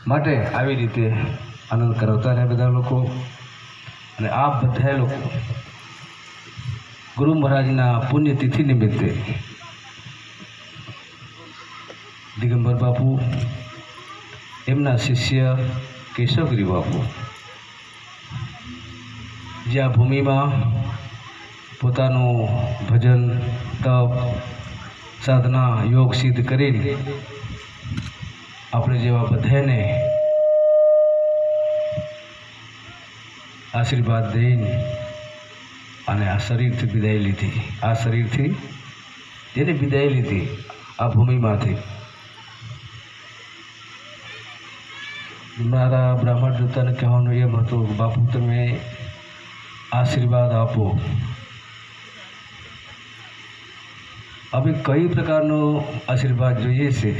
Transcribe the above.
માટે આવી રીતે આનંદ કરાવતા રહ્યા બધા લોકો। અને આ બધા લોકો ગુરુ મહારાજના પુણ્યતિથિ નિમિત્તે દિગંબર બાપુ, એમના શિષ્ય કેશવગીરી બાપુ જે આ ભૂમિમાં પોતાનું ભજન, તપ, સાધના, યોગ સિદ્ધ કરીને આપણે જેવા બધાને આશીર્વાદ દઈને અને આ શરીરથી વિદાય લીધી, આ શરીરથી જેને વિદાય લીધી આ ભૂમિમાંથી, મારા બ્રાહ્મણ દૂતાને કહેવાનું એમ હતું, બાપુ તમે આશીર્વાદ આપો। હવે કઈ પ્રકારનો આશીર્વાદ જોઈએ છે